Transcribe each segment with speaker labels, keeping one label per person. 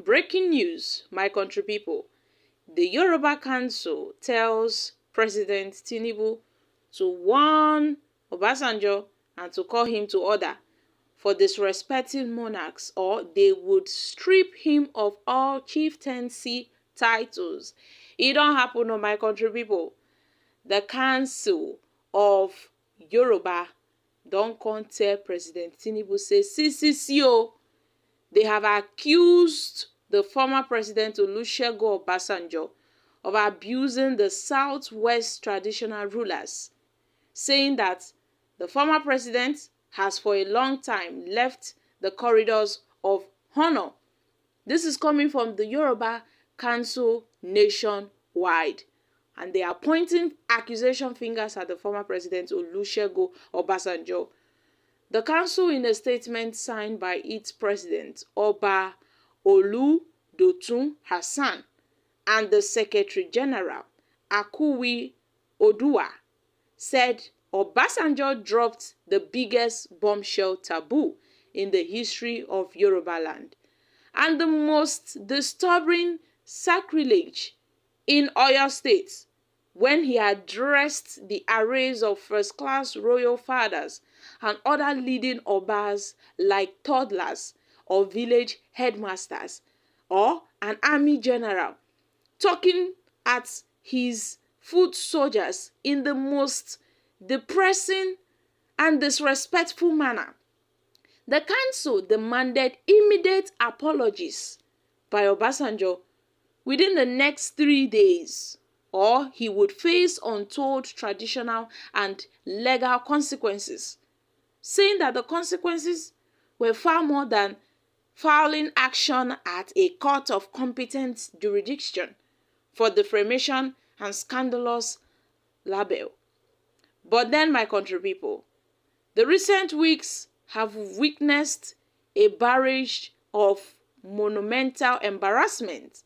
Speaker 1: Breaking news, my country people. The Yoruba Council tells President Tinubu to warn Obasanjo and to call him to order for disrespecting monarchs, or they would strip him of all chieftaincy titles. It don't happen on my country people. The Council of Yoruba don't come tell President Tinubu say, see, they have accused the former President Olusegun Obasanjo of abusing the Southwest traditional rulers, saying that the former president has for a long time left the corridors of honor. This is coming from the Yoruba Council nationwide, and they are pointing accusation fingers at the former president Olusegun Obasanjo. The council, in a statement signed by its president, Oba Oludotun Hassan, and the Secretary General, Akuwi Odua, said Obasanjo dropped the biggest bombshell taboo in the history of Yoruba land and the most disturbing sacrilege in Oyo State when he addressed the arrays of first-class royal fathers and other leading obas like toddlers or village headmasters or an army general, talking at his foot soldiers in the most depressing and disrespectful manner. The council demanded immediate apologies by Obasanjo within the next 3 days, or he would face untold traditional and legal consequences, saying that the consequences were far more than filing action at a court of competent jurisdiction for defamation and scandalous libel. But then, my country people, the recent weeks have witnessed a barrage of monumental embarrassment,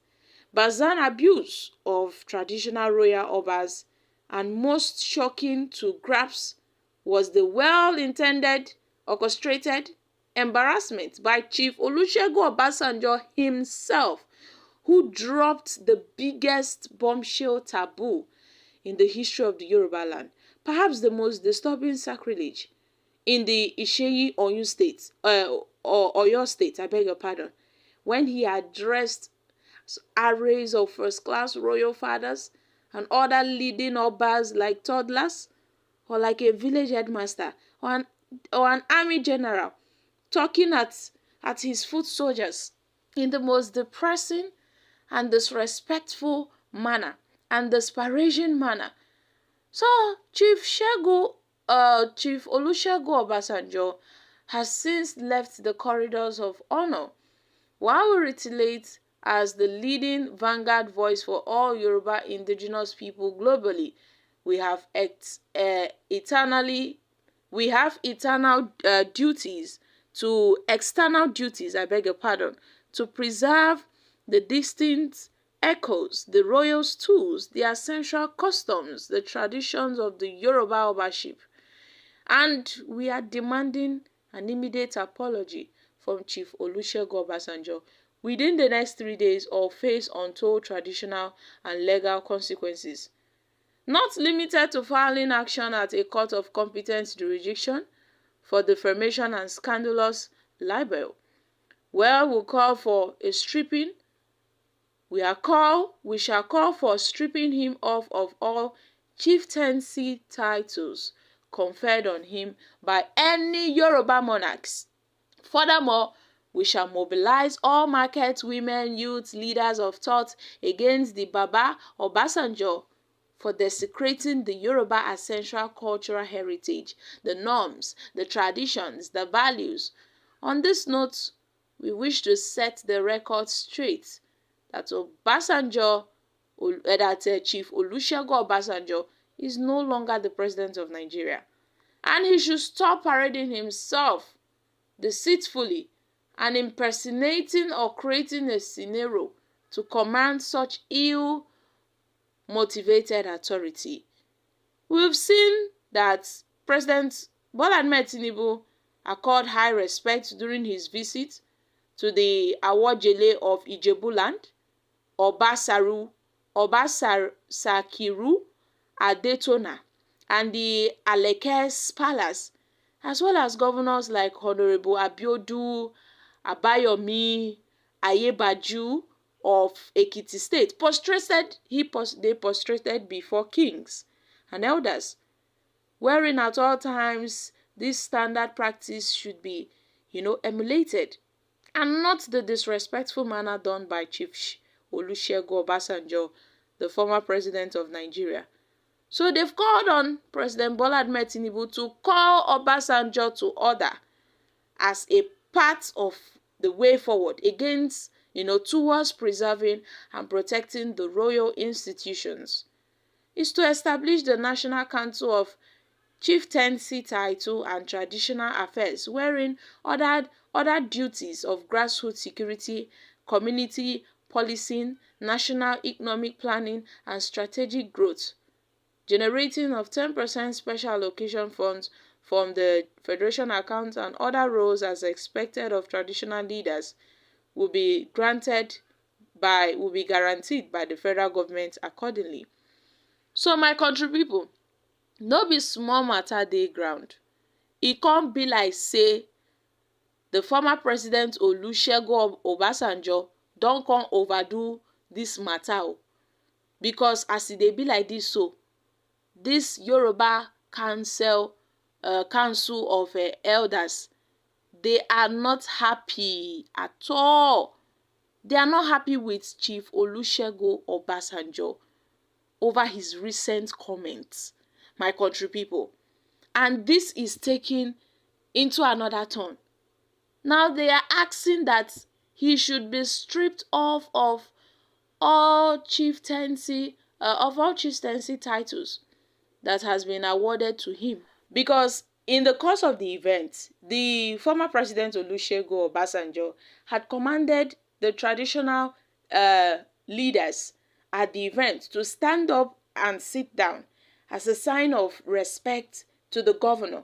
Speaker 1: brazen abuse of traditional royal obas, and most shocking to grasp was the well-intended, orchestrated embarrassment by Chief Olusegun Obasanjo himself, who dropped the biggest bombshell taboo in the history of the Yoruba land, perhaps the most disturbing sacrilege in the Oyo State, I beg your pardon, when he addressed arrays of first-class royal fathers and other leading obas like toddlers, or like a village headmaster, or an army general, talking at his foot soldiers in the most depressing and disrespectful manner and disparaging manner. So Chief Olusegun Obasanjo has since left the corridors of honor, while we relate as the leading vanguard voice for all Yoruba indigenous people globally. We have eternal external duties, I beg your pardon, to preserve the distinct echoes, the royal stools, the essential customs, the traditions of the Yoruba Obaship. And we are demanding an immediate apology from Chief Olusegun Obasanjo within the next 3 days, or face untold traditional and legal consequences. Not limited to filing action at a court of competent jurisdiction for defamation and scandalous libel. Well, we'll call for a stripping. We shall call for stripping him off of all chieftaincy titles conferred on him by any Yoruba monarchs. Furthermore, we shall mobilize all market women, youth, leaders of thought against the Baba Obasanjo for desecrating the Yoruba essential cultural heritage, the norms, the traditions, the values. On this note, we wish to set the record straight that Chief Olusegun Obasanjo is no longer the president of Nigeria, and he should stop parading himself deceitfully and impersonating or creating a scenario to command such ill-motivated authority. We've seen that President Bola Ahmed Tinubu accorded high respect during his visit to the Awojele of Ijebuland, Sakiru Adetona, and the Alekes Palace, as well as governors like Honorable Abiodu Abayomi Ayebaju of Ekiti State they prostrated before kings and elders, wherein at all times this standard practice should be, emulated, and not the disrespectful manner done by Chief Olusegun Obasanjo, the former president of Nigeria. So they've called on President Bola Ahmed Tinubu to call Obasanjo to order as a part of the way forward against, towards preserving and protecting the royal institutions. Is to establish the National Council of Chieftaincy Title and Traditional Affairs, wherein other duties of grassroots security, community policing, national economic planning, and strategic growth, generating of 10% special allocation funds from the Federation account, and other roles as expected of traditional leaders will be guaranteed by the federal government accordingly. So my country people, no be small matter dey ground. E can't be like say the former president Olusegun Obasanjo don come overdo this matter because as e dey be like this, so this Yoruba Council of elders, they are not happy at all. They are not happy with Chief Olusegun Obasanjo over his recent comments, my country people. And this is taking into another turn. Now they are asking that he should be stripped off of all chieftaincy titles that has been awarded to him. Because in the course of the event, the former president Olusegun Obasanjo had commanded the traditional leaders at the event to stand up and sit down as a sign of respect to the governor.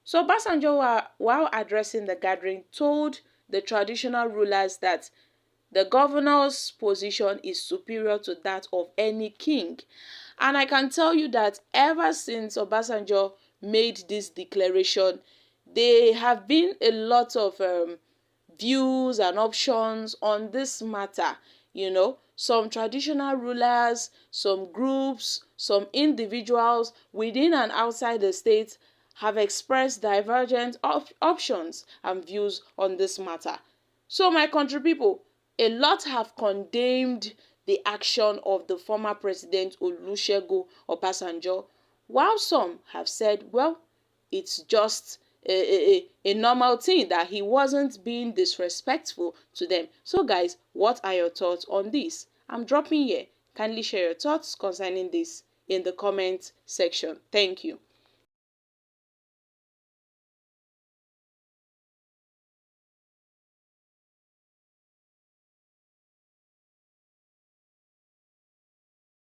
Speaker 1: So Obasanjo, while addressing the gathering, told the traditional rulers that the governor's position is superior to that of any king. And I can tell you that ever since Obasanjo made this declaration, there have been a lot of views and options on this matter. Some traditional rulers, some groups, some individuals within and outside the state have expressed divergent options and views on this matter. So my country people, a lot have condemned the action of the former president Olusegun Obasanjo, while some have said, well, it's just a normal thing that he wasn't being disrespectful to them. So guys, what are your thoughts on this? I'm dropping here. Kindly share your thoughts concerning this in the comment section. Thank you.